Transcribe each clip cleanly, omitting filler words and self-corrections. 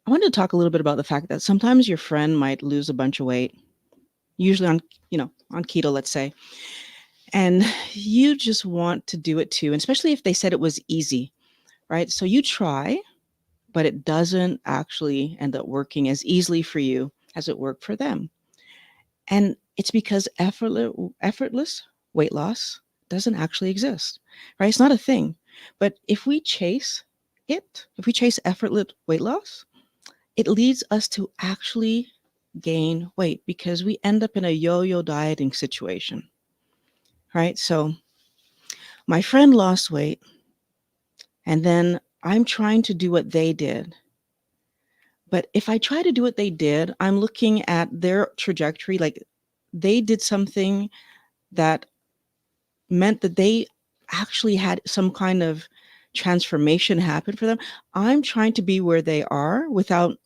I wanted to talk a little bit about the fact that sometimes your friend might lose a bunch of weight, usually on keto, let's say, and you just want to do it too, and especially if they said it was easy, right? So you try, but it doesn't actually end up working as easily for you as it worked for them. And it's because effortless weight loss doesn't actually exist, right? It's not a thing. But if we chase effortless weight loss, it leads us to actually gain weight because we end up in a yo-yo dieting situation, right? So my friend lost weight, and then I'm trying to do what they did. But if I try to do what they did, I'm looking at their trajectory. Like they did something that meant that they actually had some kind of transformation happen for them. I'm trying to be where they are without.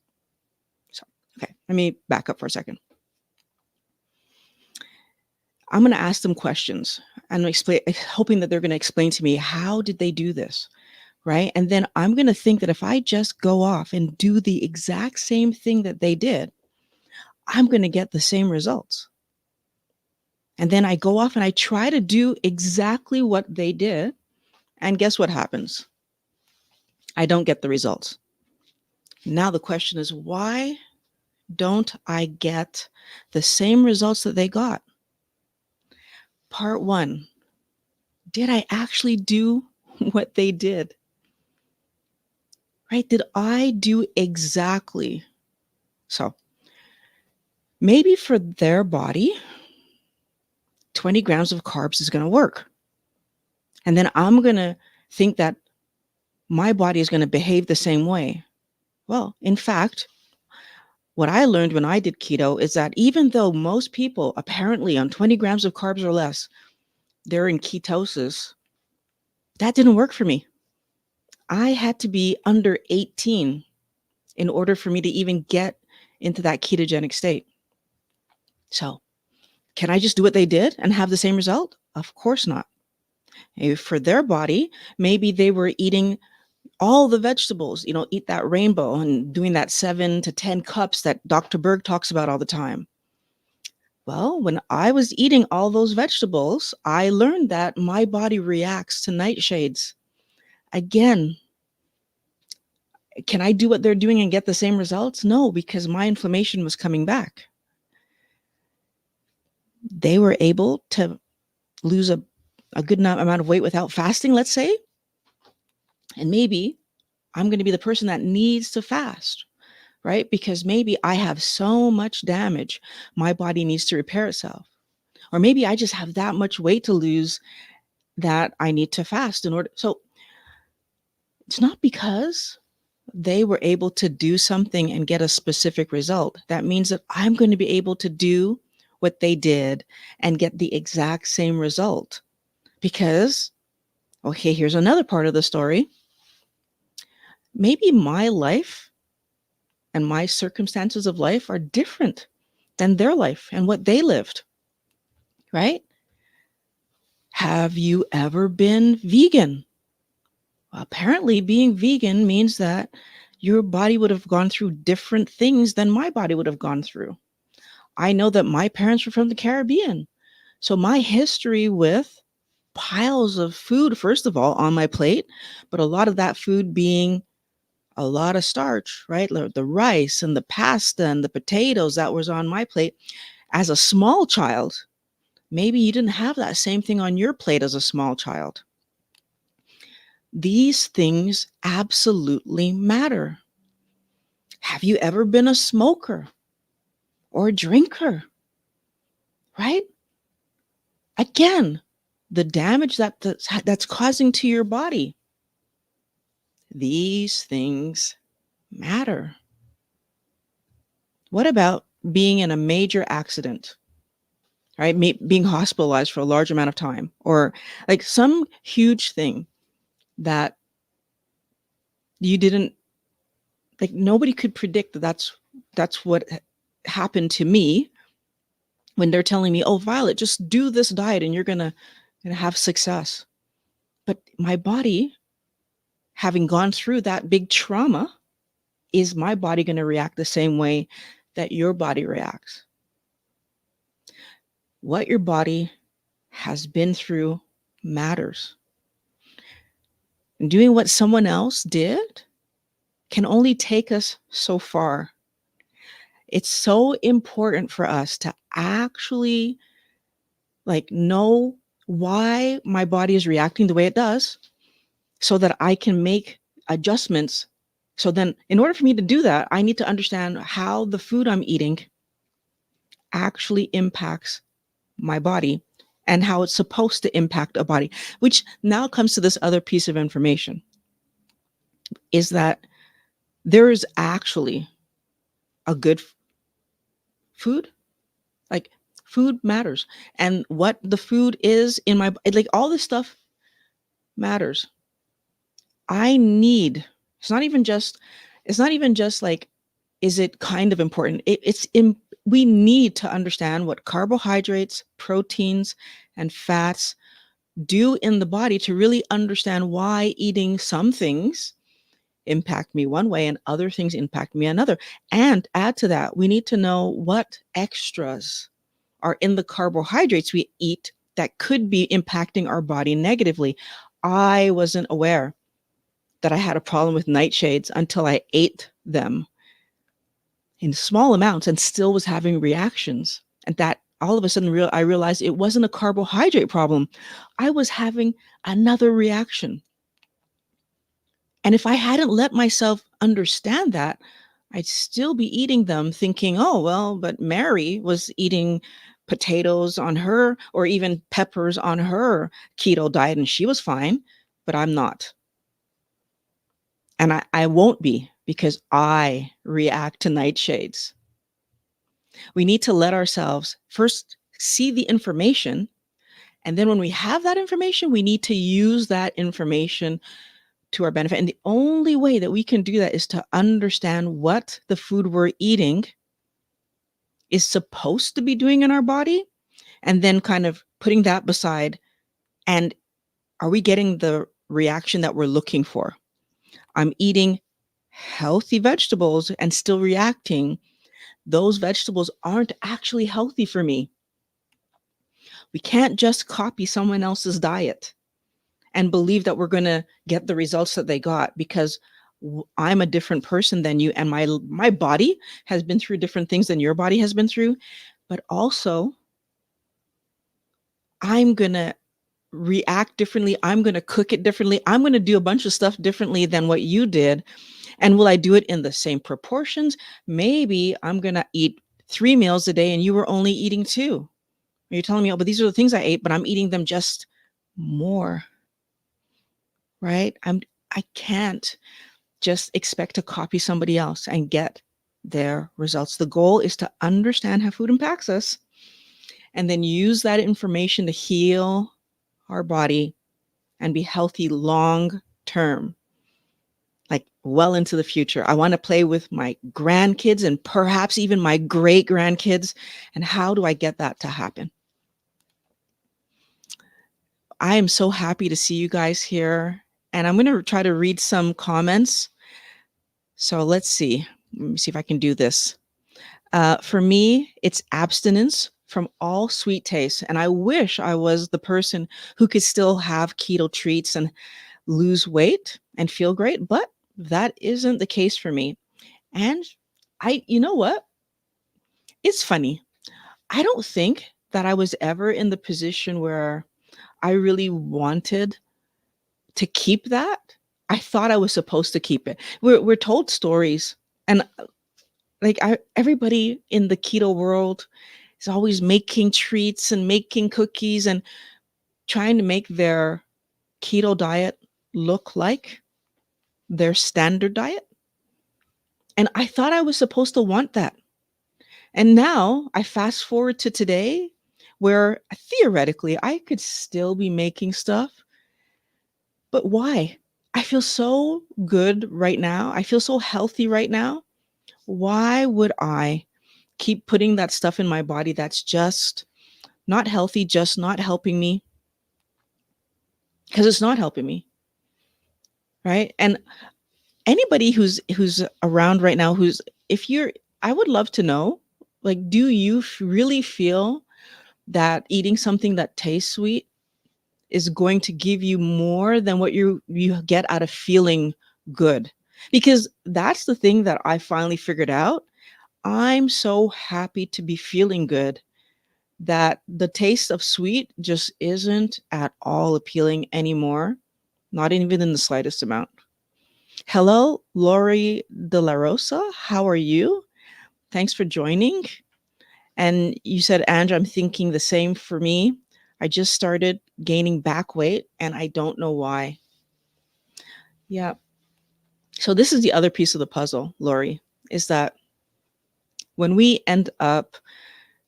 So, okay, let me back up for a second. I'm going to ask them questions and explain, hoping that they're going to explain to me how did they do this, right? And then I'm going to think that if I just go off and do the exact same thing that they did, I'm going to get the same results. And then I go off and I try to do exactly what they did, and guess what happens? I don't get the results. Now the question is, why don't I get the same results that they got? Part one, did I actually do what they did? Right? Did I do exactly? So maybe for their body, 20 grams of carbs is going to work. And then I'm going to think that my body is going to behave the same way. Well, in fact, what I learned when I did keto is that even though most people apparently on 20 grams of carbs or less, they're in ketosis, that didn't work for me. I had to be under 18 in order for me to even get into that ketogenic state. So, can I just do what they did and have the same result? Of course not. For their body, maybe they were eating all the vegetables, eat that rainbow and doing that 7 to 10 cups that Dr. Berg talks about all the time. Well, when I was eating all those vegetables, I learned that my body reacts to nightshades. Again, can I do what they're doing and get the same results? No, because my inflammation was coming back. They were able to lose a good amount of weight without fasting, let's say. And maybe I'm going to be the person that needs to fast, right? Because maybe I have so much damage, my body needs to repair itself. Or maybe I just have that much weight to lose that I need to fast in order. So it's not because they were able to do something and get a specific result. That means that I'm going to be able to do what they did and get the exact same result. Because, okay, here's another part of the story. Maybe my life and my circumstances of life are different than their life and what they lived, right? Have you ever been vegan? Well, apparently, being vegan means that your body would have gone through different things than my body would have gone through. I know that my parents were from the Caribbean. So my history with piles of food, first of all, on my plate, but a lot of that food being a lot of starch, right? The rice and the pasta and the potatoes that was on my plate as a small child. Maybe you didn't have that same thing on your plate as a small child. These things absolutely matter. Have you ever been a smoker or a drinker? Right? Again, the damage that's causing to your body. These things matter. What about being in a major accident? Right? Being hospitalized for a large amount of time, or like some huge thing that you didn't, like, nobody could predict that's what happened to me. When they're telling me, oh, Violet, just do this diet and you're gonna have success. But my body, having gone through that big trauma, is my body going to react the same way that your body reacts? What your body has been through matters. And doing what someone else did can only take us so far. It's so important for us to actually know why my body is reacting the way it does so that I can make adjustments. So then in order for me to do that, I need to understand how the food I'm eating actually impacts my body and how it's supposed to impact a body, which now comes to this other piece of information, is that there is actually a good food. Like, food matters, and what the food is in my, all this stuff matters. I need, it's not even just, like, is it kind of important? We need to understand what carbohydrates, proteins, and fats do in the body to really understand why eating some things impact me one way and other things impact me another. And add to that, we need to know what extras are in the carbohydrates we eat that could be impacting our body negatively. I wasn't aware that I had a problem with nightshades until I ate them in small amounts and still was having reactions. And that all of a sudden I realized it wasn't a carbohydrate problem. I was having another reaction. And if I hadn't let myself understand that, I'd still be eating them thinking, oh, well, but Mary was eating potatoes on her or even peppers on her keto diet and she was fine, but I'm not. And I won't be because I react to nightshades. We need to let ourselves first see the information. And then when we have that information, we need to use that information to our benefit. And the only way that we can do that is to understand what the food we're eating is supposed to be doing in our body, and then kind of putting that beside. And are we getting the reaction that we're looking for? I'm eating healthy vegetables and still reacting. Those vegetables aren't actually healthy for me. We can't just copy someone else's diet and believe that we're going to get the results that they got because I'm a different person than you, and my body has been through different things than your body has been through. But also, I'm going to react differently. I'm going to cook it differently. I'm going to do a bunch of stuff differently than what you did. And will I do it in the same proportions? Maybe I'm going to eat 3 meals a day and you were only eating 2. You're telling me, oh, but these are the things I ate, but I'm eating them just more, right? I can't just expect to copy somebody else and get their results. The goal is to understand how food impacts us and then use that information to heal our body and be healthy long term, like well into the future. I want to play with my grandkids and perhaps even my great grandkids. And how do I get that to happen? I am so happy to see you guys here. And I'm going to try to read some comments. So let's see. Let me see if I can do this. For me, it's abstinence from all sweet tastes. And I wish I was the person who could still have keto treats and lose weight and feel great, but that isn't the case for me. And you know what? It's funny. I don't think that I was ever in the position where I really wanted to keep that. I thought I was supposed to keep it. We're told stories, and everybody in the keto world is always making treats and making cookies and trying to make their keto diet look like their standard diet. And I thought I was supposed to want that. And now I fast forward to today where theoretically I could still be making stuff. But why? I feel so good right now. I feel so healthy right now. Why would I keep putting that stuff in my body that's just not healthy, just not helping me? Because it's not helping me, right? And Anybody who's around right now, who's if you're I would love to know, like, do you really feel that eating something that tastes sweet is going to give you more than what you get out of feeling good? Because that's the thing that I finally figured out. I'm so happy to be feeling good that the taste of sweet just isn't at all appealing anymore, not even in the slightest amount. Hello, Lori De La Rosa. How are you? Thanks for joining. And you said, Andrew, I'm thinking the same for me. I just started gaining back weight and I don't know why. Yeah. So, this is the other piece of the puzzle, Lori, is that when we end up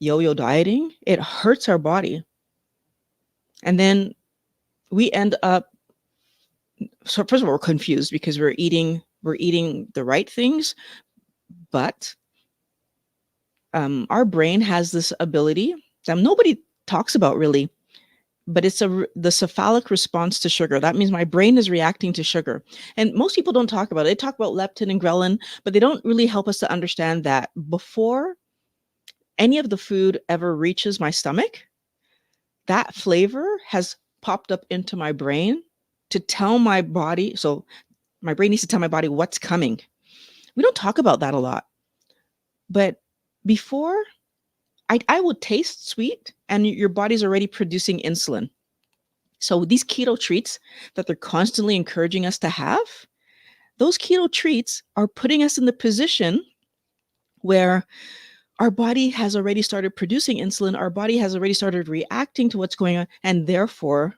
yo yo dieting, it hurts our body. And then we end up, so first of all, we're confused because we're eating the right things, but our brain has this ability that nobody talks about really, but it's the cephalic response to sugar. That means my brain is reacting to sugar. And most people don't talk about it. They talk about leptin and ghrelin, but they don't really help us to understand that before any of the food ever reaches my stomach, that flavor has popped up into my brain to tell my body. So my brain needs to tell my body what's coming. We don't talk about that a lot. But before, I would taste sweet and your body's already producing insulin. So these keto treats that they're constantly encouraging us to have, those keto treats are putting us in the position where our body has already started producing insulin, our body has already started reacting to what's going on, and therefore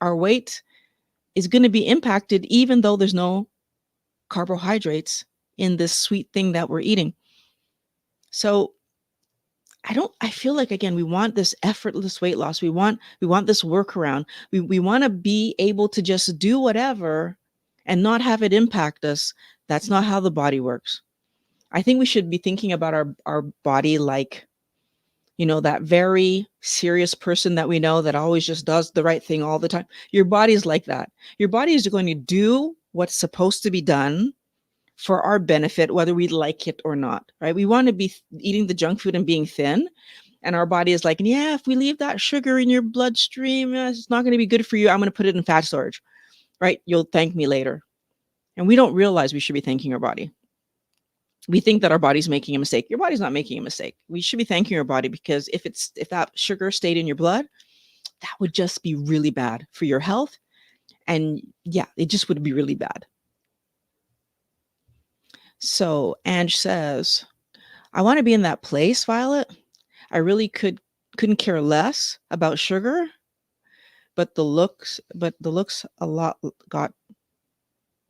our weight is going to be impacted even though there's no carbohydrates in this sweet thing that we're eating. So I feel like, again, we want this effortless weight loss. We want this workaround. We want to be able to just do whatever and not have it impact us. That's not how the body works. I think we should be thinking about our body like, that very serious person that we know that always just does the right thing all the time. Your body is like that. Your body is going to do what's supposed to be done for our benefit, whether we like it or not, right? We want to be eating the junk food and being thin. And our body is like, yeah, if we leave that sugar in your bloodstream, it's not going to be good for you. I'm going to put it in fat storage, right? You'll thank me later. And we don't realize we should be thanking our body. We think that our body's making a mistake. Your body's not making a mistake. We should be thanking your body, because if that sugar stayed in your blood, that would just be really bad for your health. And yeah, it just would be really bad. So Ange says, I want to be in that place, Violet. I really couldn't care less about sugar, but the looks a lot got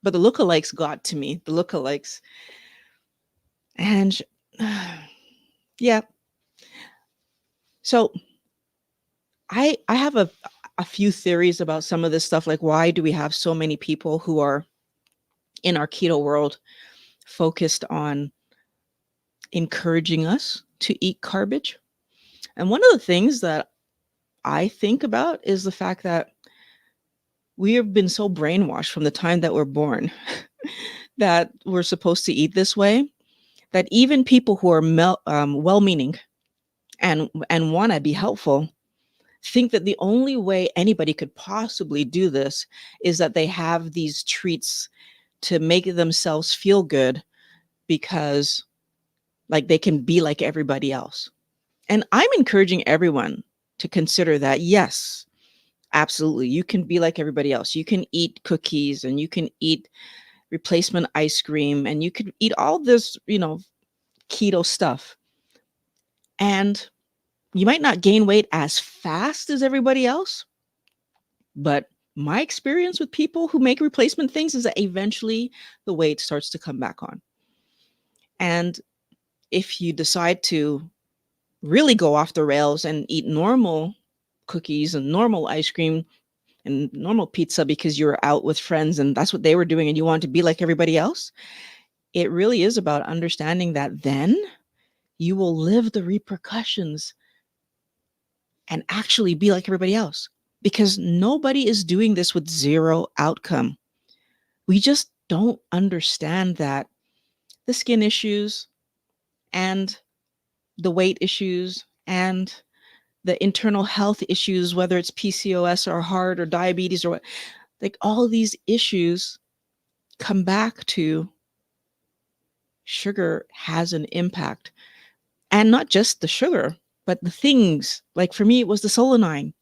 but the lookalikes got to me. The lookalikes. And yeah. So I have a few theories about some of this stuff. Like, why do we have so many people who are in our keto world focused on encouraging us to eat garbage? And one of the things that I think about is the fact that we have been so brainwashed from the time that we're born that we're supposed to eat this way, that even people who are well-meaning and want to be helpful think that the only way anybody could possibly do this is that they have these treats to make themselves feel good, because like they can be like everybody else. And I'm encouraging everyone to consider that, yes, absolutely, you can be like everybody else. You can eat cookies and you can eat replacement ice cream and you could eat all this, keto stuff. And you might not gain weight as fast as everybody else, but my experience with people who make replacement things is that eventually the weight starts to come back on. And if you decide to really go off the rails and eat normal cookies and normal ice cream and normal pizza because you're out with friends and that's what they were doing and you want to be like everybody else, it really is about understanding that then you will live the repercussions and actually be like everybody else, because nobody is doing this with zero outcome. We just don't understand that the skin issues and the weight issues and the internal health issues, whether it's PCOS or heart or diabetes or what, like all these issues come back to sugar has an impact. And not just the sugar, but the things, like for me, it was the solanine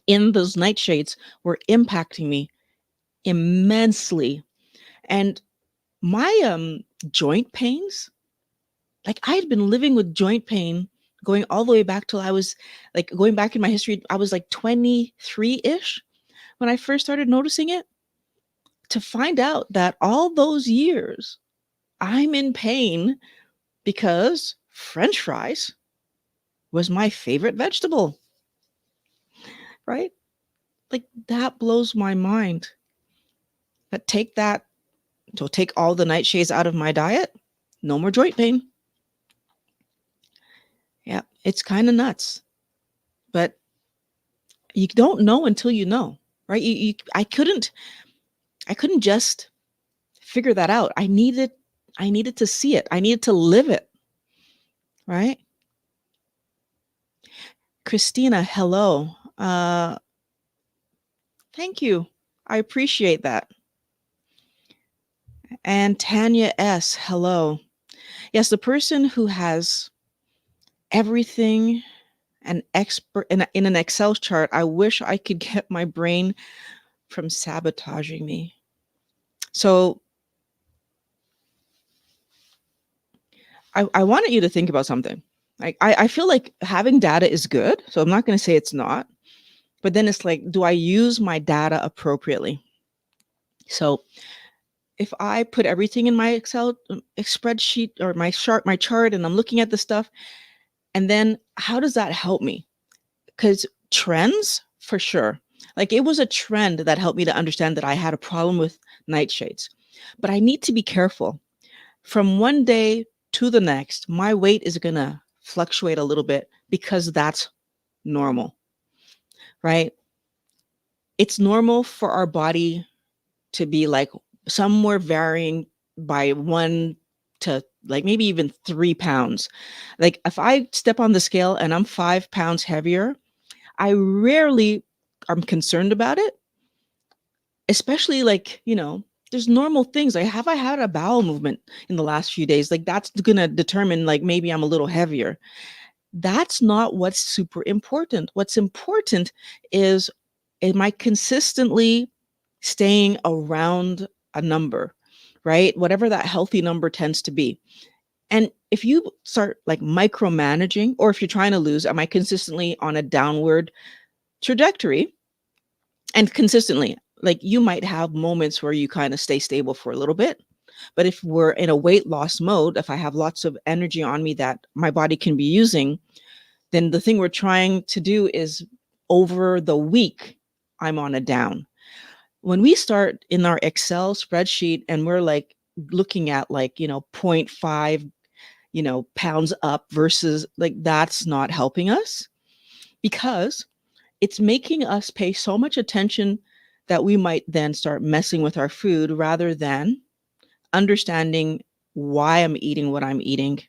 in those nightshades were impacting me immensely. And my joint pains, like I had been living with joint pain going all the way back till I was like going back in my history, I was like 23-ish when I first started noticing it. To find out that all those years I'm in pain because French fries was my favorite vegetable, right? Like that blows my mind. But take that, so take all the nightshades out of my diet, no more joint pain. Yeah, it's kind of nuts. But you don't know until you know, right? I couldn't just figure that out. I needed to see it. I needed to live it, right? Christina, hello. Thank you. I appreciate that. And Tanya S, hello. Yes, the person who has everything an expert in an Excel chart, I wish I could get my brain from sabotaging me. So I wanted you to think about something. Like I feel like having data is good. So I'm not going to say it's not. But then it's like, do I use my data appropriately? So if I put everything in my Excel spreadsheet or my chart, and I'm looking at the stuff, and then how does that help me? Because trends, for sure. Like it was a trend that helped me to understand that I had a problem with nightshades. But I need to be careful. From one day to the next, my weight is going to fluctuate a little bit because that's normal, right? It's normal for our body to be like somewhere varying by 1 to like maybe even 3 pounds. Like if I step on the scale and I'm 5 pounds heavier, I rarely am concerned about it, especially like, there's normal things. Like, have I had a bowel movement in the last few days? Like, that's going to determine, like, maybe I'm a little heavier. That's not what's super important. What's important is, am I consistently staying around a number, right? Whatever that healthy number tends to be. And if you start like micromanaging, or if you're trying to lose, am I consistently on a downward trajectory? And consistently, like you might have moments where you kind of stay stable for a little bit. But if we're in a weight loss mode, if I have lots of energy on me that my body can be using, then the thing we're trying to do is over the week, I'm on a down. When we start in our Excel spreadsheet and we're like looking at like, 0.5, pounds up versus like, that's not helping us, because it's making us pay so much attention that we might then start messing with our food rather than understanding why I'm eating what I'm eating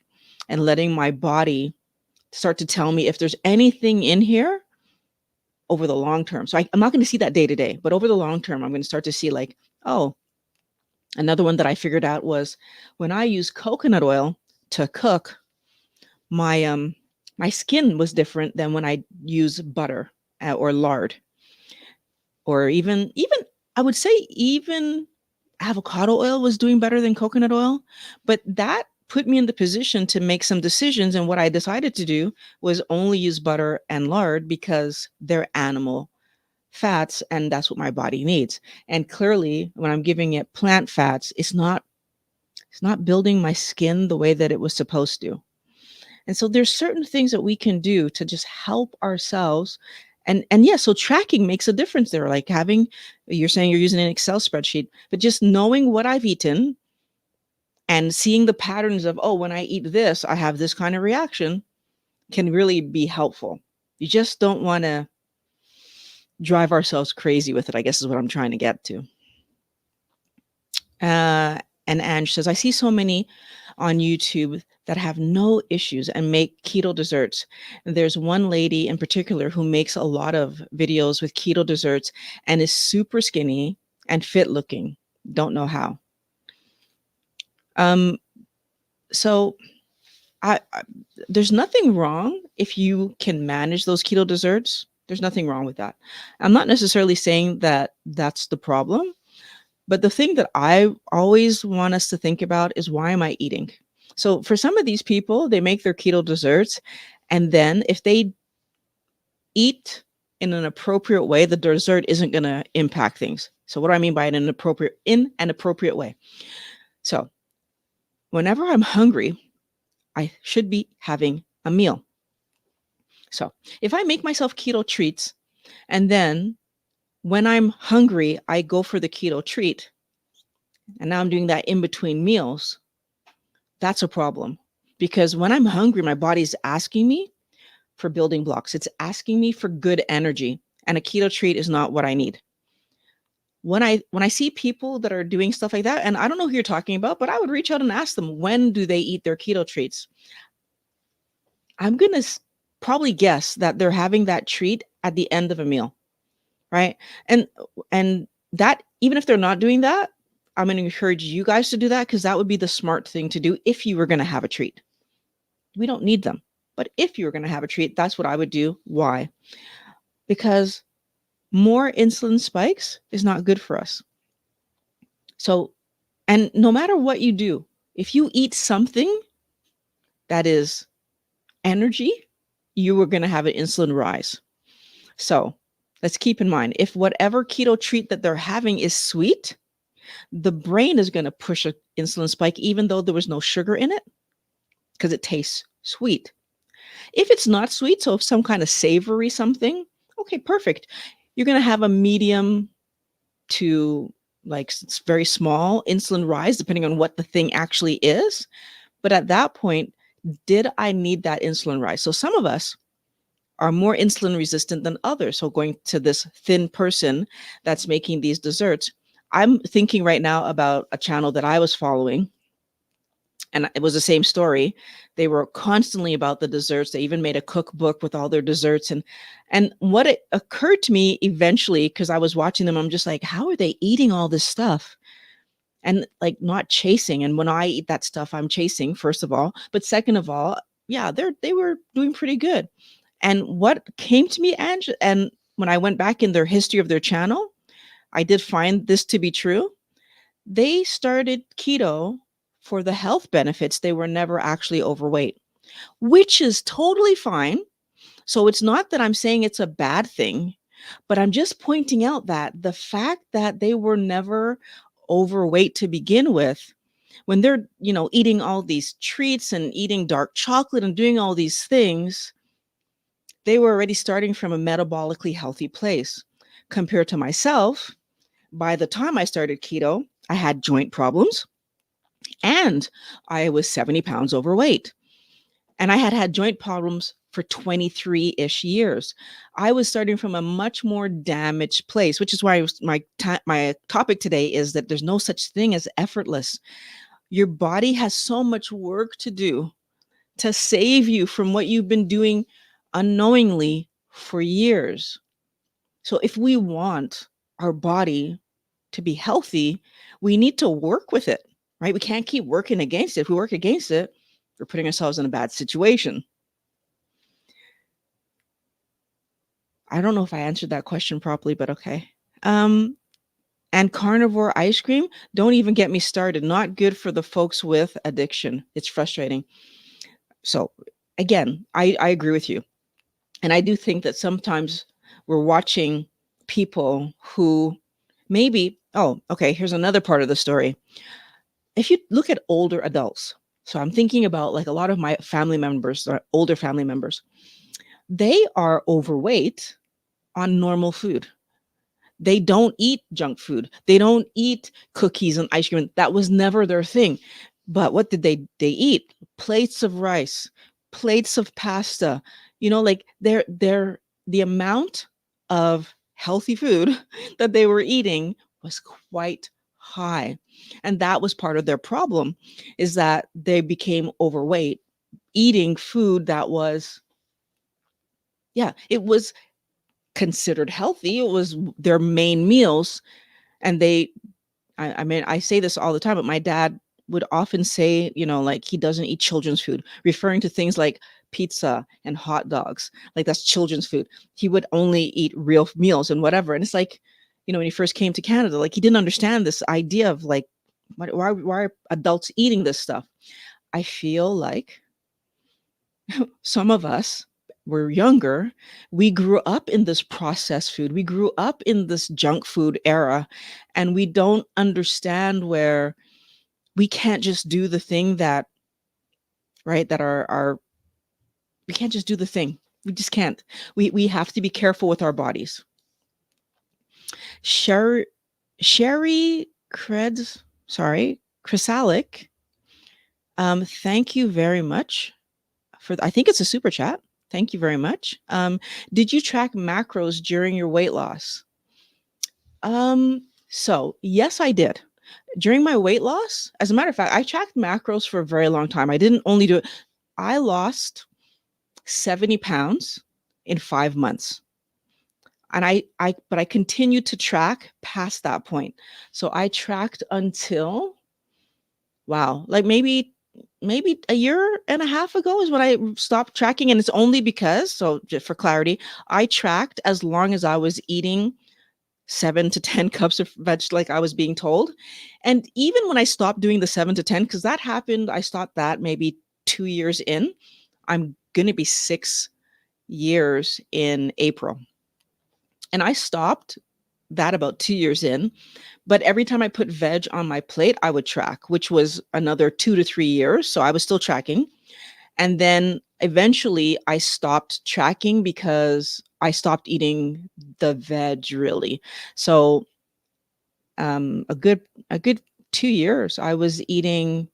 and letting my body start to tell me if there's anything in here over the long term. So I'm not going to see that day to day, but over the long term, I'm going to start to see like, oh, another one that I figured out was when I use coconut oil to cook, my skin was different than when I use butter or lard, or even I would say even avocado oil was doing better than coconut oil. But that put me in the position to make some decisions. And what I decided to do was only use butter and lard because they're animal fats and that's what my body needs. And clearly when I'm giving it plant fats, it's not building my skin the way that it was supposed to. And so there's certain things that we can do to just help ourselves. And yeah, so tracking makes a difference there. Like you're saying you're using an Excel spreadsheet, but just knowing what I've eaten and seeing the patterns of, oh, when I eat this, I have this kind of reaction, can really be helpful. You just don't want to drive ourselves crazy with it, I guess is what I'm trying to get to. Uh, and Ange says, I see so many on YouTube that have no issues and make keto desserts. And there's one lady in particular who makes a lot of videos with keto desserts and is super skinny and fit looking. Don't know how. Um, so I there's nothing wrong if you can manage those keto desserts. There's nothing wrong with that. I'm not necessarily saying that that's the problem. But the thing that I always want us to think about is, why am I eating? So for some of these people, they make their keto desserts, and then if they eat in an appropriate way, the dessert isn't going to impact things. So what do I mean by in an appropriate way? So whenever I'm hungry, I should be having a meal. So if I make myself keto treats, and then when I'm hungry, I go for the keto treat, and now I'm doing that in between meals, that's a problem. Because when I'm hungry, my body's asking me for building blocks. It's asking me for good energy. And a keto treat is not what I need. When I see people that are doing stuff like that, and I don't know who you're talking about, but I would reach out and ask them, when do they eat their keto treats? I'm gonna probably guess that they're having that treat at the end of a meal, right? And and that, even if they're not doing that, I'm gonna encourage you guys to do that, because that would be the smart thing to do if you were gonna have a treat. We don't need them. But if you were going to have a treat, that's what I would do. Why? Because more insulin spikes is not good for us. So, and no matter what you do, if you eat something that is energy, you are going to have an insulin rise. So, let's keep in mind, if whatever keto treat that they're having is sweet, the brain is going to push an insulin spike even though there was no sugar in it, because it tastes sweet. If it's not sweet, so if some kind of savory something, okay, perfect. You're going to have a medium to like very small insulin rise, depending on what the thing actually is. But at that point, did I need that insulin rise? So some of us are more insulin resistant than others. So going to this thin person that's making these desserts, I'm thinking right now about a channel that I was following, and it was the same story. They were constantly about the desserts. They even made a cookbook with all their desserts. And what it occurred to me eventually, because I was watching them, I'm just like, how are they eating all this stuff? And like not chasing. And when I eat that stuff, I'm chasing, first of all. But second of all, yeah, they were doing pretty good. And what came to me, Ange, and when I went back in their history of their channel, I did find this to be true. They started keto for the health benefits. They were never actually overweight, which is totally fine. So it's not that I'm saying it's a bad thing, but I'm just pointing out that the fact that they were never overweight to begin with, when they're, eating all these treats and eating dark chocolate and doing all these things, they were already starting from a metabolically healthy place. Compared to myself, by the time I started keto, I had joint problems and I was 70 pounds overweight. And I had had joint problems for 23-ish years. I was starting from a much more damaged place, which is why my topic today is that there's no such thing as effortless. Your body has so much work to do to save you from what you've been doing unknowingly for years. So if we want our body to be healthy, we need to work with it, right? We can't keep working against it. If we work against it, we're putting ourselves in a bad situation. I don't know if I answered that question properly, but okay. And carnivore ice cream, don't even get me started. Not good for the folks with addiction. It's frustrating. So again, I agree with you. And I do think that sometimes we're watching people who maybe, oh, okay, here's another part of the story. If you look at older adults, so I'm thinking about like a lot of my family members, older family members, they are overweight on normal food. They don't eat junk food. They don't eat cookies and ice cream. That was never their thing. But what did they eat? Plates of rice, plates of pasta. Like the amount of healthy food that they were eating was quite high. And that was part of their problem, is that they became overweight, eating food that was, yeah, it was considered healthy. It was their main meals. And I mean, I say this all the time, but my dad would often say, like he doesn't eat children's food, referring to things like pizza and hot dogs. Like that's children's food. He would only eat real meals and whatever. And it's like, when he first came to Canada, like he didn't understand this idea of like, why are adults eating this stuff? I feel like some of us were younger. We grew up in this processed food. We grew up in this junk food era, and we don't understand where we can't just do the thing that, right, that our we can't just do the thing. We just can't. We have to be careful with our bodies. Sherry Sherry Creds, sorry, Chrysalic. Thank you very much I think it's a super chat. Thank you very much. Did you track macros during your weight loss? So yes, I did. During my weight loss, as a matter of fact, I tracked macros for a very long time. I didn't only do it. I lost 70 pounds in 5 months. And but I continued to track past that point. So I tracked until, wow, like maybe a year and a half ago is when I stopped tracking. And it's only because, so just for clarity, I tracked as long as I was eating 7 to 10 cups of veg, like I was being told. And even when I stopped doing the 7 to 10, because that happened, I stopped that maybe 2 years in. I'm going to be 6 years in April. And I stopped that about 2 years in. But every time I put veg on my plate, I would track, which was another 2 to 3 years. So I was still tracking. And then eventually I stopped tracking because I stopped eating the veg really. So a good 2 years, I was eating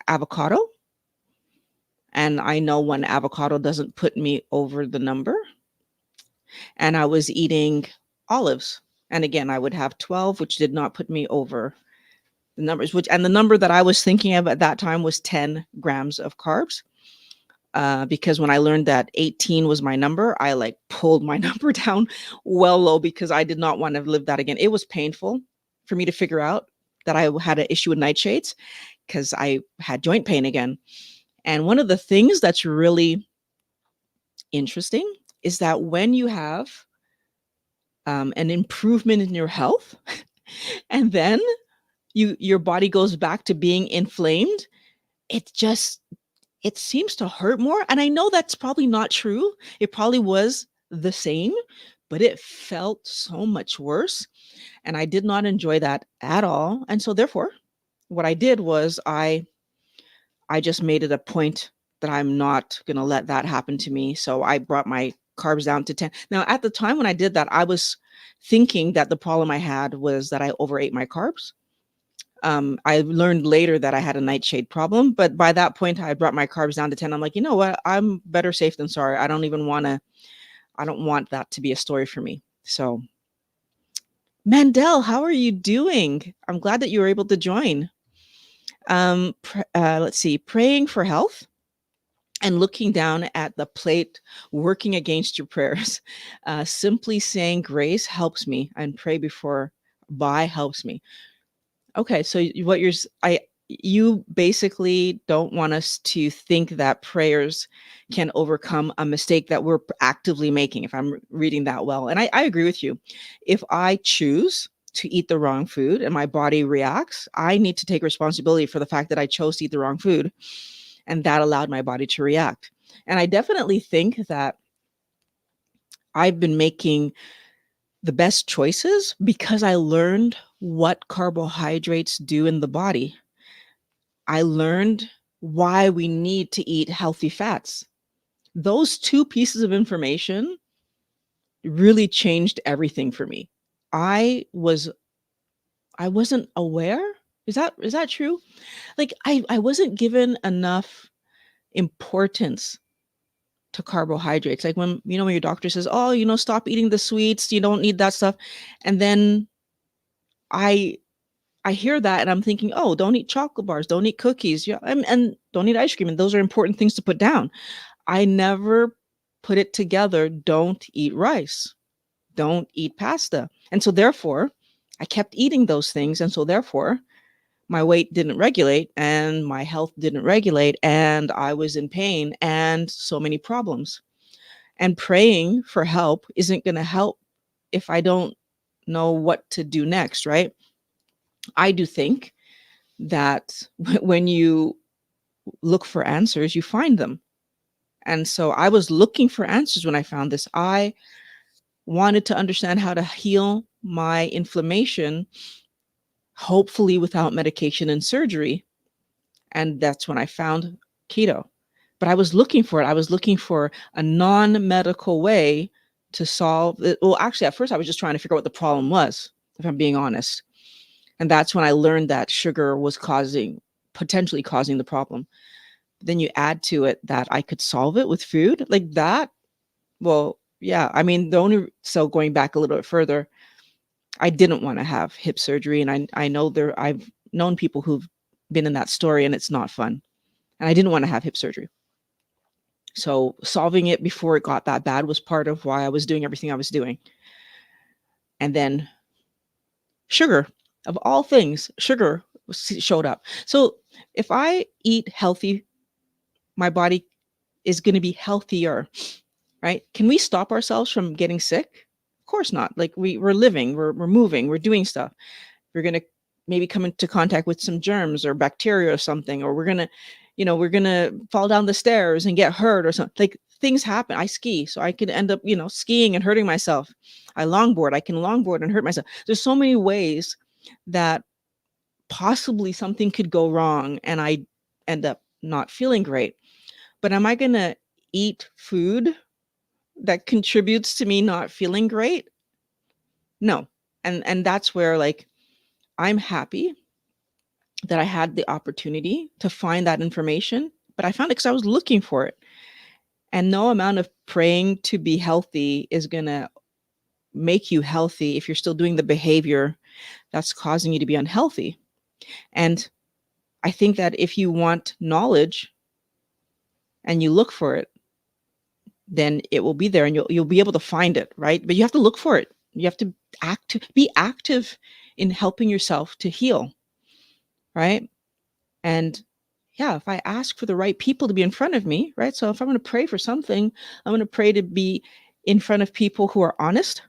avocado. And I know when avocado doesn't put me over the number. And I was eating olives. And again, I would have 12, which did not put me over the numbers, and the number that I was thinking of at that time was 10 grams of carbs. Because when I learned that 18 was my number, I like pulled my number down well low because I did not want to live that again. It was painful for me to figure out that I had an issue with nightshades because I had joint pain again. And one of the things that's really interesting is that when you have an improvement in your health, and then your body goes back to being inflamed, it seems to hurt more. And I know that's probably not true. It probably was the same, but it felt so much worse. And I did not enjoy that at all. And so therefore, what I did was I just made it a point that I'm not going to let that happen to me. So I brought my carbs down to 10. Now, at the time when I did that, I was thinking that the problem I had was that I overate my carbs. I learned later that I had a nightshade problem, but by that point I brought my carbs down to 10. I'm like, you know what? I'm better safe than sorry. I don't want that to be a story for me. So Mandel, how are you doing? I'm glad that you were able to join. Let's see, praying for health and looking down at the plate, working against your prayers. Simply saying grace helps me, and pray before buy helps me. Okay, so you basically don't want us to think that prayers can overcome a mistake that we're actively making, if I'm reading that well. And I agree with you. If I choose to eat the wrong food and my body reacts, I need to take responsibility for the fact that I chose to eat the wrong food, and that allowed my body to react. And I definitely think that I've been making the best choices because I learned what carbohydrates do in the body. I learned why we need to eat healthy fats. Those two pieces of information really changed everything for me. I wasn't aware. Is that true? Like I wasn't given enough importance to carbohydrates. Like when your doctor says, "Oh, stop eating the sweets, you don't need that stuff." And then I I hear that and I'm thinking, oh, don't eat chocolate bars, don't eat cookies, yeah, and don't eat ice cream. And those are important things to put down. I never put it together. Don't eat rice, don't eat pasta. And so therefore, I kept eating those things. And so therefore, my weight didn't regulate and my health didn't regulate. And I was in pain and so many problems. And praying for help isn't going to help if I don't know what to do next, right? I do think that when you look for answers, you find them. And so I was looking for answers when I found this. I wanted to understand how to heal my inflammation, hopefully without medication and surgery. And that's when I found keto. But I was looking for it. I was looking for a non medical way to solve it. Well, actually, at first, I was just trying to figure out what the problem was, if I'm being honest. And that's when I learned that sugar was potentially causing the problem. Then you add to it that I could solve it with food like that. Well, yeah. I mean, so going back a little bit further, I didn't want to have hip surgery. And I know I've known people who've been in that story and it's not fun. And I didn't want to have hip surgery. So solving it before it got that bad was part of why I was doing everything I was doing. And then sugar, of all things, sugar showed up. So if I eat healthy, my body is going to be healthier, right? Can we stop ourselves from getting sick? Of course not. Like we're living, we're moving, we're doing stuff. We're going to maybe come into contact with some germs or bacteria or something, or we're going to fall down the stairs and get hurt or something. Like things happen. I ski, so I could end up, skiing and hurting myself. I longboard, I can longboard and hurt myself. There's so many ways that possibly something could go wrong and I end up not feeling great. But am I going to eat food that contributes to me not feeling great? No. And that's where like I'm happy that I had the opportunity to find that information, but I found it because I was looking for it. And no amount of praying to be healthy is going to make you healthy if you're still doing the behavior that's causing you to be unhealthy. And I think that if you want knowledge and you look for it, then it will be there and you'll be able to find it, right? But you have to look for it. You have to be active in helping yourself to heal, right? And yeah, if I ask for the right people to be in front of me, right? So if I'm going to pray for something, I'm going to pray to be in front of people who are honest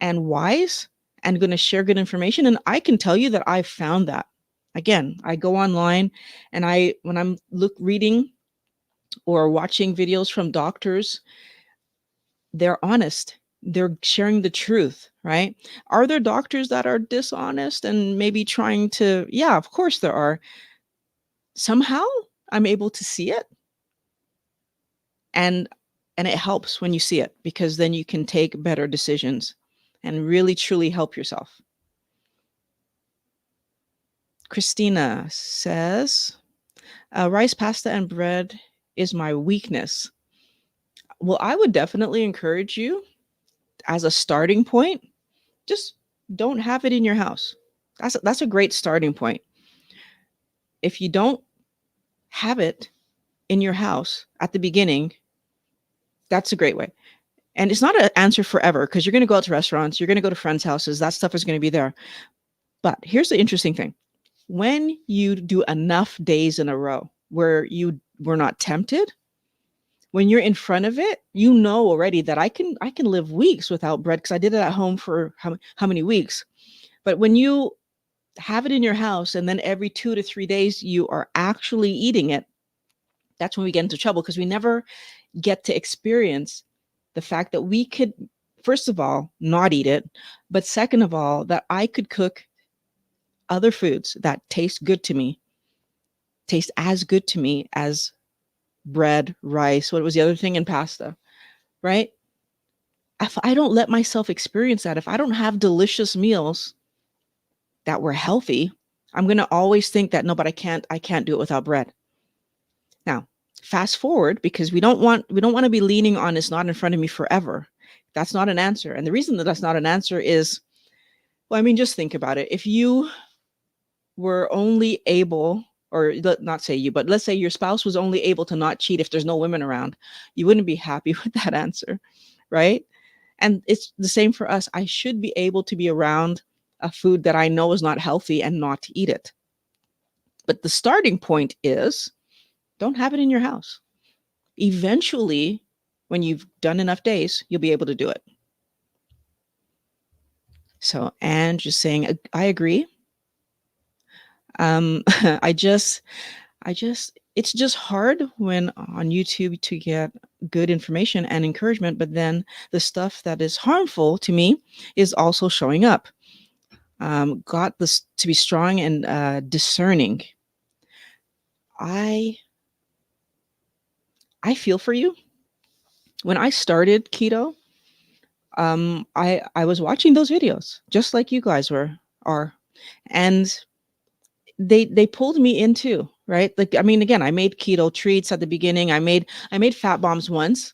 and wise and going to share good information. And I can tell you that I've found that. Again, I go online and when I'm reading or watching videos from doctors, they're honest. They're sharing the truth, right? Are there doctors that are dishonest and maybe trying to, yeah, of course there are. Somehow I'm able to see it. And it helps when you see it because then you can take better decisions and really truly help yourself. Christina says, rice, pasta, and bread is my weakness. Well, I would definitely encourage you as a starting point, just don't have it in your house. That's a great starting point. If you don't have it in your house at the beginning, that's a great way. And it's not an answer forever because you're going to go out to restaurants, you're going to go to friends' houses, that stuff is going to be there. But here's the interesting thing. When you do enough days in a row where you were not tempted, when you're in front of it, you know already that I can live weeks without bread because I did it at home for how many weeks. But when you have it in your house and then every 2 to 3 days you are actually eating it, that's when we get into trouble because we never get to experience the fact that we could, first of all, not eat it, but second of all, that I could cook other foods that taste good to me, taste as good to me as bread, rice, what was the other thing, and pasta, right? If I don't let myself experience that, if I don't have delicious meals that were healthy, I'm going to always think that, no, but I can't do it without bread. Now, fast forward, because we don't want to be leaning on it's not in front of me forever. That's not an answer. And the reason that that's not an answer is, well, I mean, just think about it. If you were only able, or not say you, but let's say your spouse was only able to not cheat if there's no women around, you wouldn't be happy with that answer, right? And it's the same for us. I should be able to be around a food that I know is not healthy and not to eat it. But the starting point is don't have it in your house. Eventually, when you've done enough days, you'll be able to do it. So, and just saying, I agree. I just, it's just hard when on YouTube to get good information and encouragement, but then the stuff that is harmful to me is also showing up. Got this to be strong and discerning. I feel for you. When I started keto, I was watching those videos just like you guys are, and they pulled me in too, right? Like, I mean, again, I made keto treats at the beginning. I made fat bombs once.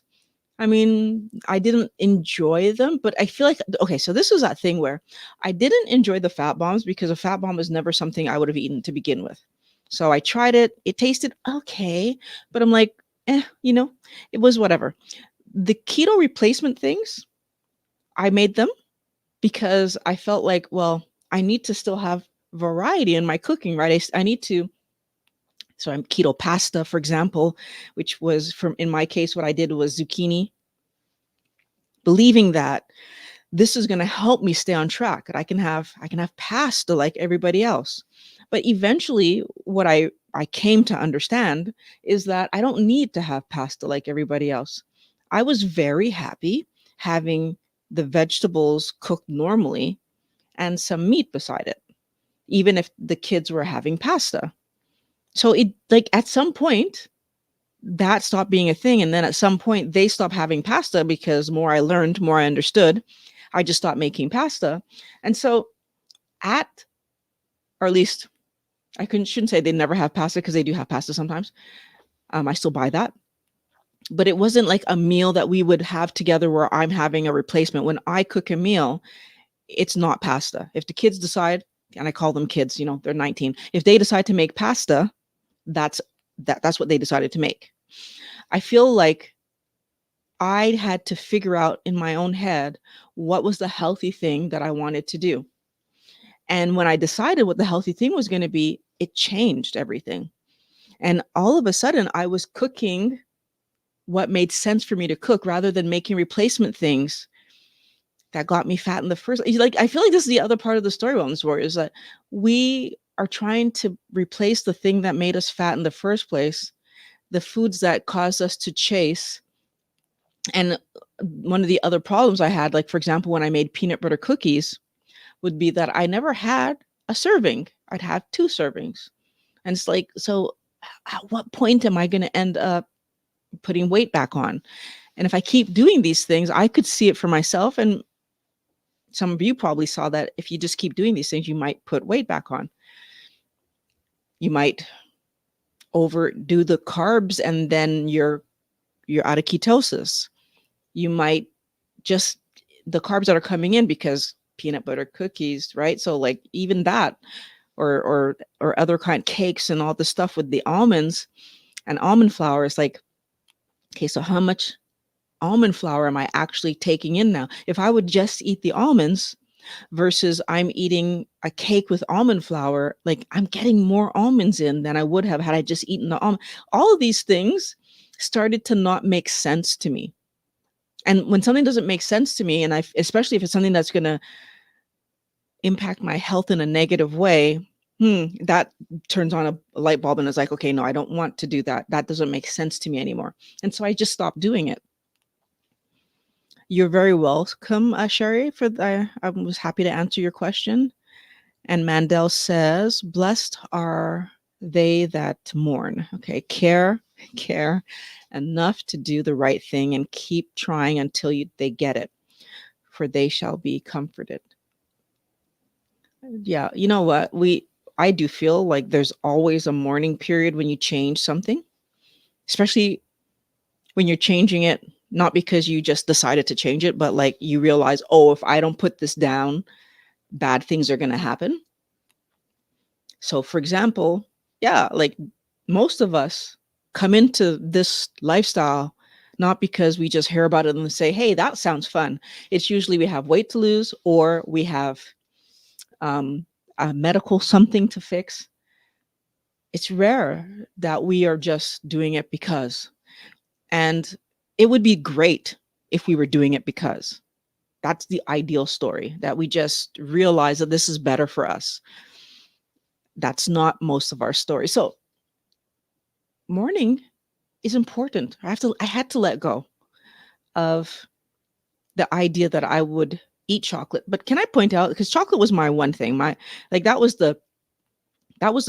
I mean, I didn't enjoy them, but I feel like, okay, so this was that thing where I didn't enjoy the fat bombs because a fat bomb was never something I would have eaten to begin with. So I tried it. It tasted okay, but I'm like, it was whatever. The keto replacement things, I made them because I felt like, well, I need to still have variety in my cooking, right? I need to. So I'm keto pasta, for example, which was in my case, what I did was zucchini, believing that this is going to help me stay on track. That I can have pasta like everybody else. But eventually, what I came to understand is that I don't need to have pasta like everybody else. I was very happy having the vegetables cooked normally and some meat beside it, even if the kids were having pasta. So it, like, at some point that stopped being a thing. And then at some point they stopped having pasta because more I learned, more I understood. I just stopped making pasta. And so or at least shouldn't say they never have pasta because they do have pasta sometimes. I still buy that. But it wasn't like a meal that we would have together where I'm having a replacement. When I cook a meal, it's not pasta. If the kids decide, and I call them kids, they're 19. If they decide to make pasta, that's what they decided to make. I feel like I had to figure out in my own head what was the healthy thing that I wanted to do. And when I decided what the healthy thing was going to be, it changed everything. And all of a sudden, I was cooking what made sense for me to cook rather than making replacement things that got me fat in the first. Like, I feel like this is the other part of the story, Wellness Warrior, is that we are trying to replace the thing that made us fat in the first place, the foods that caused us to chase. And one of the other problems I had, like, for example, when I made peanut butter cookies, would be that I never had a serving. I'd have 2 servings. And it's like, so at what point am I going to end up putting weight back on? And if I keep doing these things, I could see it for myself. And some of you probably saw that if you just keep doing these things, you might put weight back on. You might overdo the carbs and then you're out of ketosis. You might just, the carbs that are coming in because peanut butter cookies, right? So like even that, or other kind of cakes and all the stuff with the almonds and almond flour is like, okay, so how much almond flour am I actually taking in now? If I would just eat the almonds versus I'm eating a cake with almond flour, like I'm getting more almonds in than I would have had I just eaten the almond. All of these things started to not make sense to me. And when something doesn't make sense to me, and especially if it's something that's going to impact my health in a negative way, that turns on a light bulb and is like, okay, no, I don't want to do that. That doesn't make sense to me anymore. And so I just stopped doing it. You're very welcome, Sherry. I was happy to answer your question. And Mandel says, blessed are they that mourn. Okay, care enough to do the right thing and keep trying until they get it, for they shall be comforted. Yeah, you know what? I do feel like there's always a mourning period when you change something, especially when you're changing it, not because you just decided to change it, but like you realize, oh, if I don't put this down, bad things are going to happen. So, for example, yeah, like most of us come into this lifestyle not because we just hear about it and say, hey, that sounds fun. It's usually we have weight to lose or we have um, a medical something to fix. It's rare that we are just doing it because. And it would be great if we were doing it because. That's the ideal story, that we just realize that this is better for us. That's not most of our story. So morning is important. I had to let go of the idea that I would eat chocolate. But can I point out, because chocolate was my one thing, my like that was the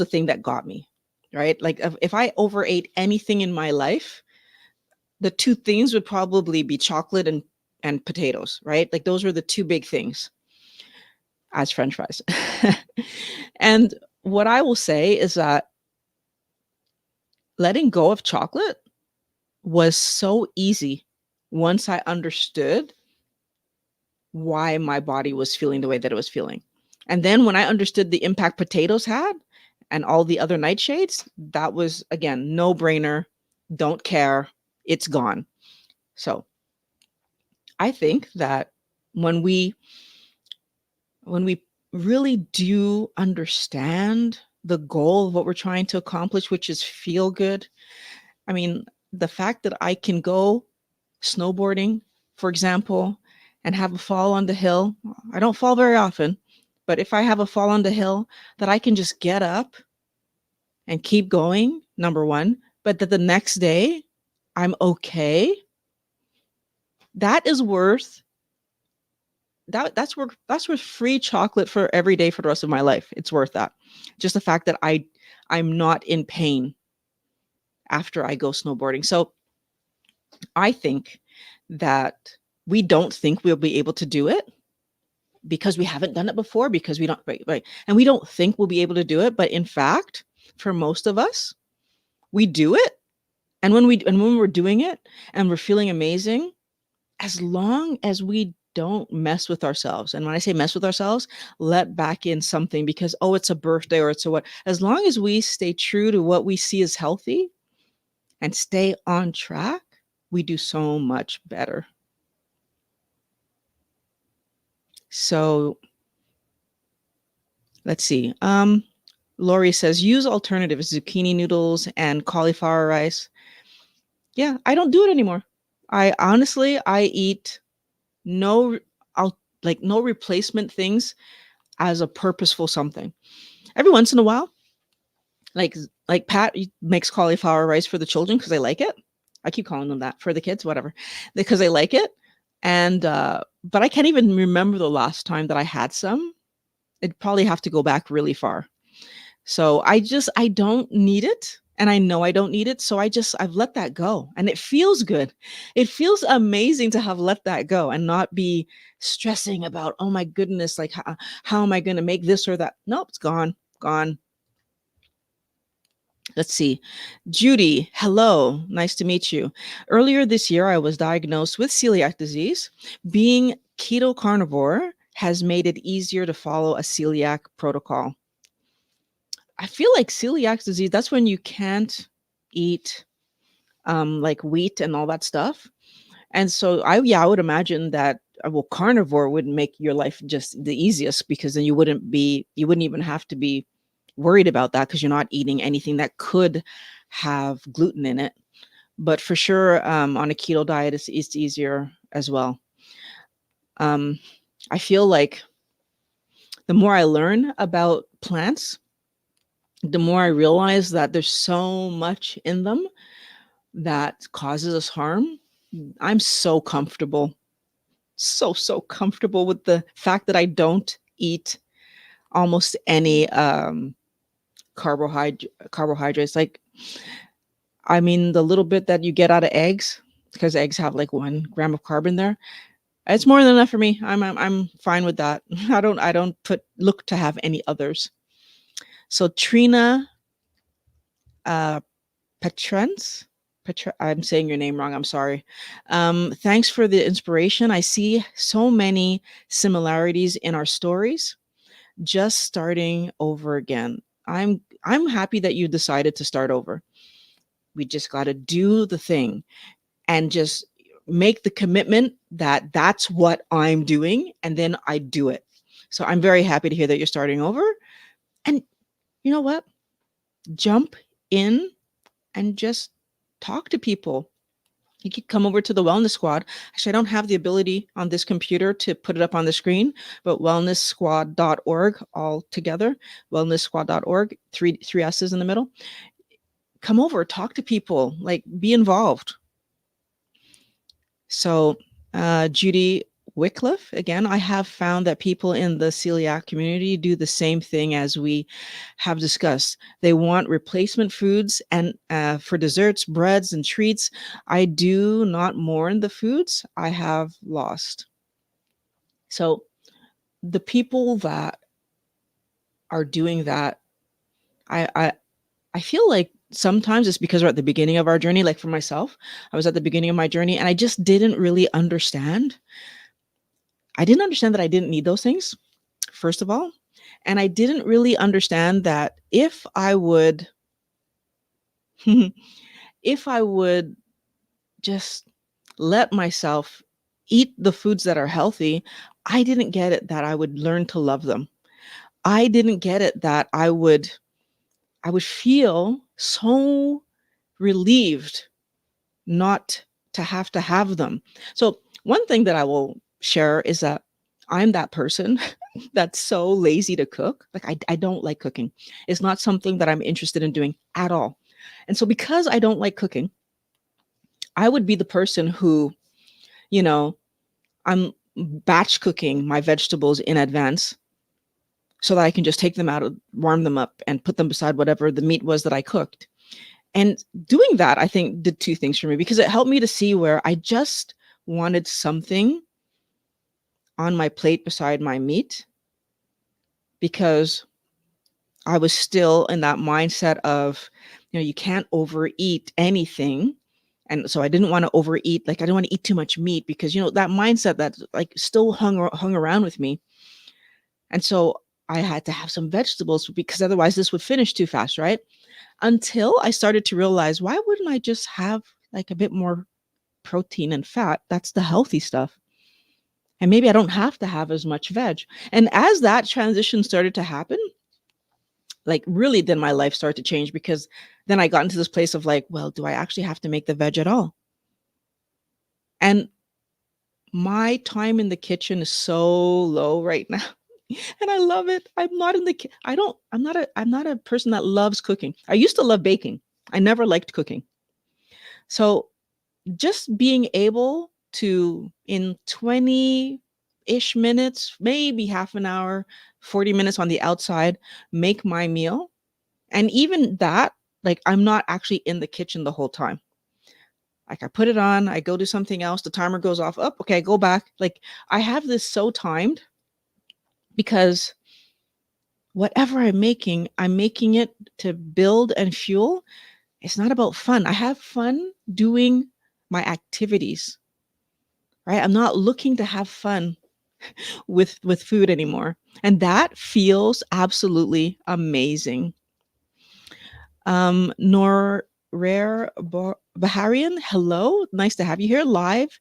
thing that got me, right? Like if I overate anything in my life, the two things would probably be chocolate and potatoes, right? Like those were the two big things as French fries. And what I will say is that letting go of chocolate was so easy once I understood why my body was feeling the way that it was feeling. And then when I understood the impact potatoes had and all the other nightshades, that was again no brainer. Don't care. It's gone. So I think that when we when we really do understand the goal of what we're trying to accomplish, which is feel good. I mean, the fact that I can go snowboarding, for example, and have a fall on the hill. I don't fall very often, but if I have a fall on the hill, that I can just get up and keep going, number one, but that the next day I'm okay. That is worth that's worth free chocolate for every day for the rest of my life. It's worth that. Just the fact that I'm not in pain after I go snowboarding. So I think that we don't think we'll be able to do it because we haven't done it before, because we don't, right. And we don't think we'll be able to do it. But in fact, for most of us, we do it. And when we're doing it and we're feeling amazing, as long as we don't mess with ourselves. And when I say mess with ourselves, let back in something because, oh, it's a birthday or it's a what. As long as we stay true to what we see as healthy and stay on track, we do so much better. So let's see. Lori says use alternatives, zucchini noodles and cauliflower rice. Yeah, I don't do it anymore. I honestly, I eat no, I'll like no replacement things as a purposeful something. Every once in a while, like Pat makes cauliflower rice for the children because they like it. I keep calling them that for the kids, whatever, because they like it. And but I can't even remember the last time that I had some. It'd probably have to go back really far. So I don't need it. And I know I don't need it. So I've let that go. And it feels good. It feels amazing to have let that go and not be stressing about, oh my goodness, like how am I going to make this or that? Nope, it's gone, gone. Let's see. Judy, hello. Nice to meet you. Earlier this year, I was diagnosed with celiac disease. Being keto carnivore has made it easier to follow a celiac protocol. I feel like celiac disease, that's when you can't eat like wheat and all that stuff. And so I would imagine that well, carnivore would make your life just the easiest because then you wouldn't even have to be worried about that because you're not eating anything that could have gluten in it. But for sure, on a keto diet, it's easier as well. Um, I feel like the more I learn about plants, the more I realize that there's so much in them that causes us harm. I'm so comfortable, so comfortable with the fact that I don't eat almost any carbohydrates. Like, I mean, the little bit that you get out of eggs, because eggs have like 1 gram of carb in there, it's more than enough for me. I'm fine with that. I don't look to have any others. So Trina uh, Petrens. I'm saying your name wrong. I'm sorry. Thanks for the inspiration. I see so many similarities in our stories. Just starting over again. I'm happy that you decided to start over. We just got to do the thing and just make the commitment that that's what I'm doing, and then I do it. So I'm very happy to hear that you're starting over. And you know what? Jump in and just talk to people. You could come over to the Wellness Squad. Actually, I don't have the ability on this computer to put it up on the screen, but wellnesssquad.org all together, wellnesssquad.org, three S's in the middle. Come over, talk to people, like be involved. So, Judy Wycliffe, again, I have found that people in the celiac community do the same thing as we have discussed. They want replacement foods and for desserts, breads, and treats. I do not mourn the foods I have lost. So, the people that are doing that, I, I, I feel like sometimes it's because we're at the beginning of our journey. Like for myself, I was at the beginning of my journey and I just didn't really understand. I didn't understand that I didn't need those things, first of all. And I didn't really understand that if I would just let myself eat the foods that are healthy, I didn't get it that I would learn to love them. I didn't get it that I would feel so relieved not to have them. So one thing that I will share is that I'm that person that's so lazy to cook. Like I don't like cooking. It's not something that I'm interested in doing at all. And so because I don't like cooking, I would be the person who, you know, I'm batch cooking my vegetables in advance so that I can just take them out, warm them up, and put them beside whatever the meat was that I cooked. And doing that, I think, did two things for me because it helped me to see where I just wanted something on my plate beside my meat because I was still in that mindset of, you can't overeat anything. And so I didn't want to overeat. Like, I didn't want to eat too much meat because, that mindset that like still hung around with me. And so I had to have some vegetables because otherwise this would finish too fast, right? Until I started to realize, why wouldn't I just have like a bit more protein and fat? That's the healthy stuff. And maybe I don't have to have as much veg. And as that transition started to happen, like really then my life started to change because then I got into this place of like, well, do I actually have to make the veg at all? And my time in the kitchen is so low right now. And I love it. I'm not in the I don't I'm not a person that loves cooking. I used to love baking. I never liked cooking. So just being able to in 20-ish minutes, maybe half an hour, 40 minutes on the outside, make my meal. And even that, like I'm not actually in the kitchen the whole time. Like I put it on, I go do something else, the timer goes off. Oh, okay, I go back. Like I have this so timed because whatever I'm making it to build and fuel. It's not about fun. I have fun doing my activities, right? I'm not looking to have fun with food anymore. And that feels absolutely amazing. Nor Rare Baharian, hello. Nice to have you here live.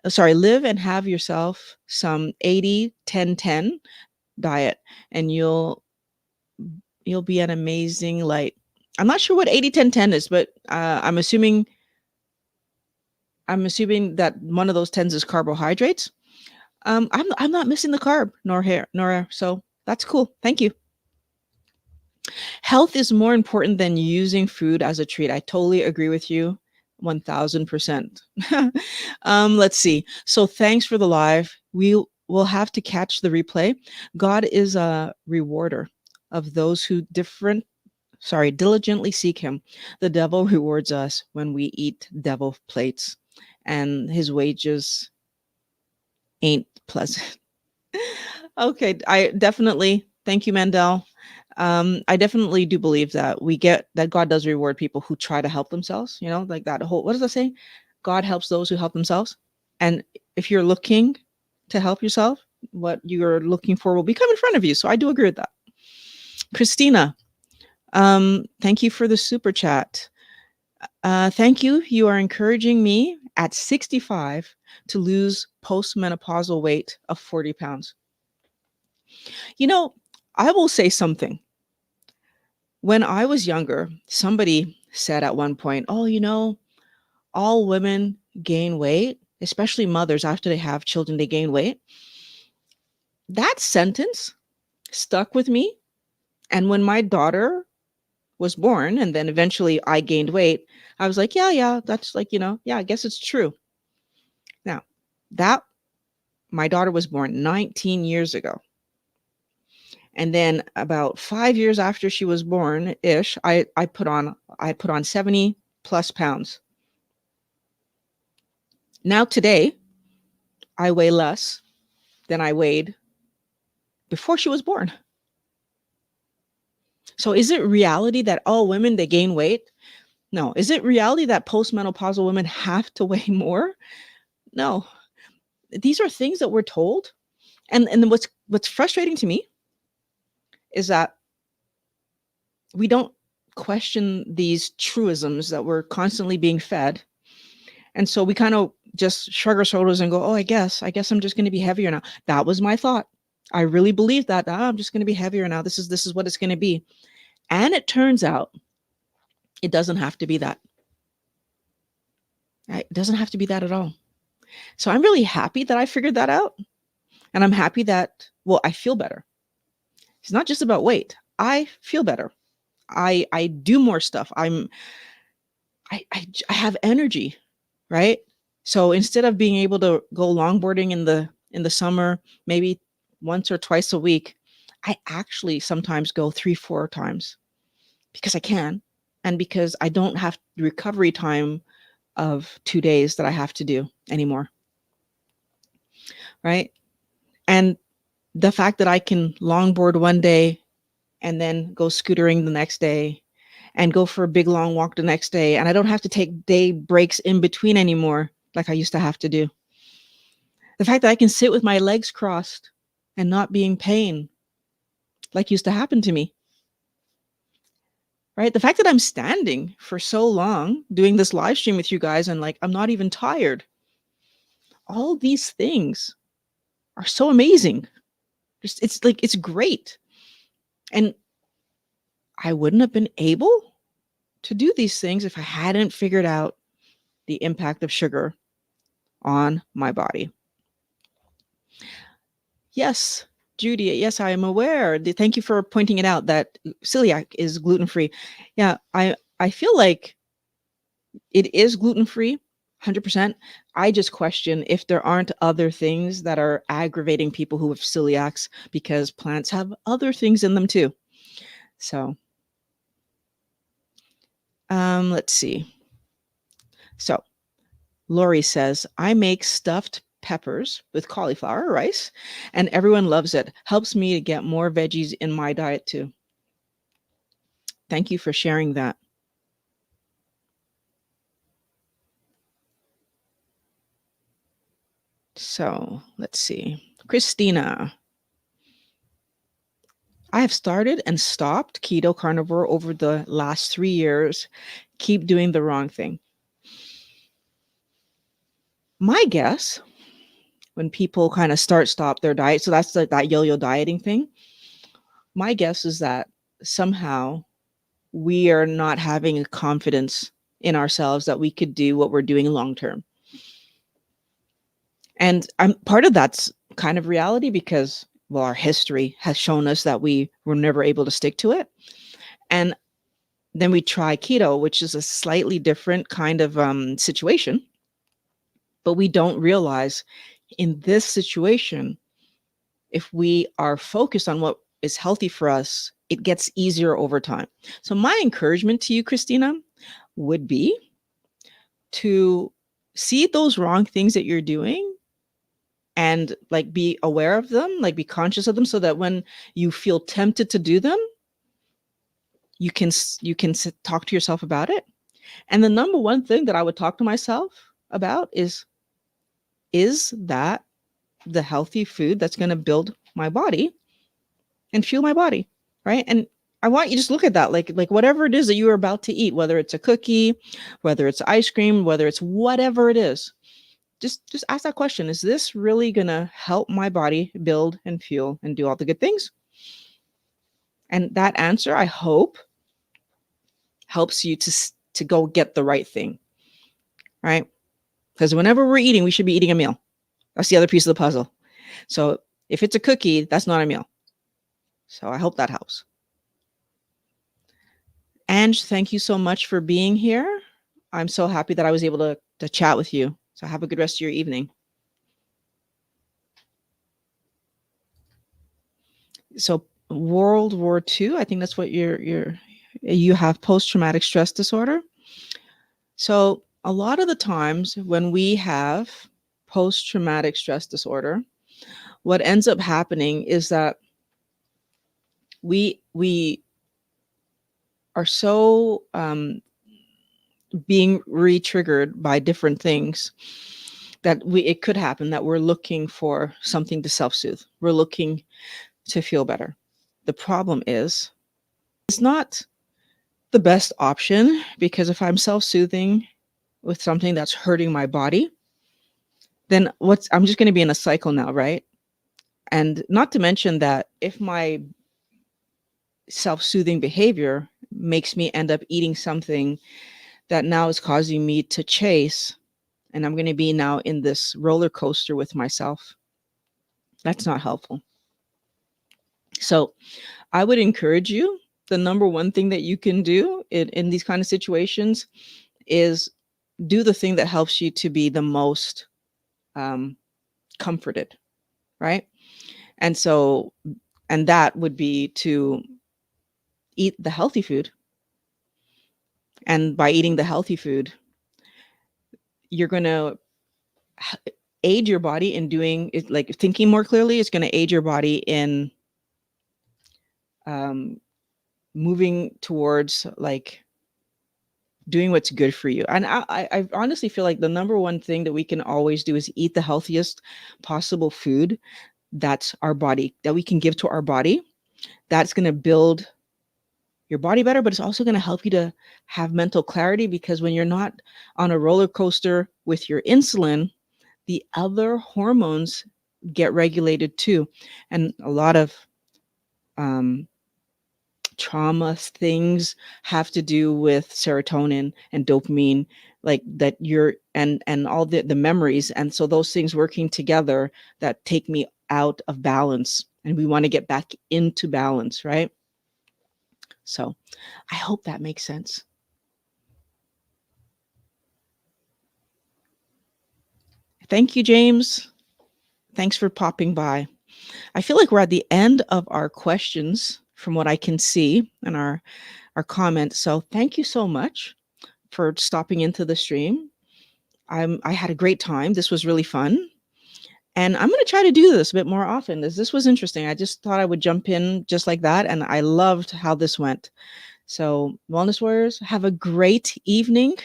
Sorry, live and have yourself some 80-10-10 diet and you'll be an amazing light. I'm not sure what 80-10-10 is, but I'm assuming that one of those tens is carbohydrates. I'm not missing the carb nor hair nor so that's cool. Thank you. Health is more important than using food as a treat. I totally agree with you. 1000%. Let's see. So thanks for the live. We will have to catch the replay. God is a rewarder of those who diligently seek him. The devil rewards us when we eat devil plates, and his wages ain't pleasant. Okay, I definitely thank you, Mandel. I definitely do believe that God does reward people who try to help themselves. Like that whole, what does that say? God helps those who help themselves. And if you're looking to help yourself, what you're looking for will become in front of you. So I do agree with that. Christina, Thank you for the super chat. Thank you. You are encouraging me at 65 to lose postmenopausal weight of 40 pounds. You know, I will say something. When I was younger, somebody said at one point, oh, all women gain weight, especially mothers after they have children, they gain weight. That sentence stuck with me. And when my daughter was born and then eventually I gained weight, I was like, yeah, that's like, yeah, I guess it's true. Now, that my daughter was born 19 years ago. And then about 5 years after she was born ish, I put on 70 plus pounds. Now today, I weigh less than I weighed before she was born. So is it reality that all women, they gain weight? No. Is it reality that postmenopausal women have to weigh more? No. These are things that we're told. And then what's frustrating to me is that we don't question these truisms that we're constantly being fed. And so we kind of just shrug our shoulders and go, oh, I guess I'm just going to be heavier now. That was my thought. I really believed that. I'm just going to be heavier now. This is what it's going to be. And it turns out it doesn't have to be that. Right? It doesn't have to be that at all. So I'm really happy that I figured that out. And I'm happy that, well, I feel better. It's not just about weight. I feel better. I do more stuff. I have energy, right? So instead of being able to go longboarding in the summer, maybe once or twice a week, I actually sometimes go 3-4 times because I can, and because I don't have recovery time of 2 days that I have to do anymore. Right? And the fact that I can longboard one day and then go scootering the next day and go for a big long walk the next day, and I don't have to take day breaks in between anymore like I used to have to do. The fact that I can sit with my legs crossed and not be in pain like used to happen to me. Right? The fact that I'm standing for so long doing this live stream with you guys and like I'm not even tired. All these things are so amazing. It's great. And I wouldn't have been able to do these things if I hadn't figured out the impact of sugar on my body. Yes, Judy, yes, I am aware. Thank you for pointing it out that celiac is gluten-free. Yeah, I feel like it is gluten-free, 100%. I just question if there aren't other things that are aggravating people who have celiacs because plants have other things in them too. So, let's see. So, Lori says, I make stuffed peppers with cauliflower rice, and everyone loves it. Helps me to get more veggies in my diet too. Thank you for sharing that. So let's see. Christina, I have started and stopped keto carnivore over the last 3 years. Keep doing the wrong thing. My guess, when people kind of stop their diet, so that's that yo-yo dieting thing. My guess is that somehow we are not having a confidence in ourselves that we could do what we're doing long term. And I'm part of that's kind of reality because, well, our history has shown us that we were never able to stick to it. And then we try keto, which is a slightly different kind of situation. But we don't realize in this situation, if we are focused on what is healthy for us, it gets easier over time. So my encouragement to you, Christina, would be to see those wrong things that you're doing and like be aware of them, like be conscious of them so that when you feel tempted to do them, you can talk to yourself about it. And the number one thing that I would talk to myself about is that the healthy food that's going to build my body and fuel my body, right? And I want you to just look at that, like whatever it is that you are about to eat, whether it's a cookie, whether it's ice cream, whether it's whatever it is, just ask that question. Is this really going to help my body build and fuel and do all the good things? And that answer, I hope, helps you to go get the right thing, right? Because whenever we're eating, we should be eating a meal. That's the other piece of the puzzle. So if it's a cookie, that's not a meal. So I hope that helps. Ange, thank you so much for being here. I'm so happy that I was able to chat with you. So have a good rest of your evening. So World War II, I think that's what you have post-traumatic stress disorder. So a lot of the times when we have post-traumatic stress disorder, what ends up happening is that we are so being re-triggered by different things that it could happen that we're looking for something to self-soothe. We're looking to feel better. The problem is it's not the best option, because if I'm self-soothing with something that's hurting my body, then I'm just going to be in a cycle now, right? And not to mention that if my self-soothing behavior makes me end up eating something that now is causing me to chase, and I'm going to be now in this roller coaster with myself, that's not helpful. So I would encourage you, the number one thing that you can do in these kind of situations is do the thing that helps you to be the most comforted, right? And that would be to eat the healthy food. And by eating the healthy food, you're going to aid your body in doing it, like thinking more clearly. It's going to aid your body in moving towards like doing what's good for you. And I honestly feel like the number one thing that we can always do is eat the healthiest possible food that's our body, that we can give to our body. That's going to build your body better, but it's also going to help you to have mental clarity, because when you're not on a roller coaster with your insulin, the other hormones get regulated too. And a lot of trauma things have to do with serotonin and dopamine, like that and all the memories. And so those things working together that take me out of balance, and we want to get back into balance, right? So I hope that makes sense. Thank you, James. Thanks for popping by. I feel like we're at the end of our questions from what I can see in our comments. So thank you so much for stopping into the stream. I had a great time. This was really fun. And I'm going to try to do this a bit more often. This was interesting. I just thought I would jump in just like that. And I loved how this went. So Wellness Warriors, have a great evening.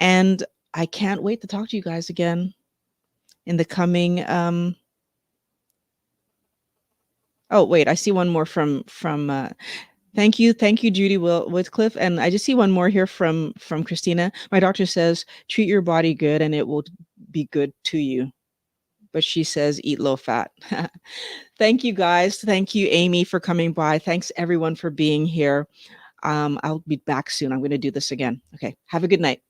And I can't wait to talk to you guys again in the coming oh wait, I see one more from thank you, Judy Whitcliffe. And I just see one more here from Christina. My doctor says treat your body good and it will be good to you, but she says eat low fat. Thank you guys. Thank you, Amy, for coming by. Thanks everyone for being here. I'll be back soon. I'm going to do this again. Okay, have a good night.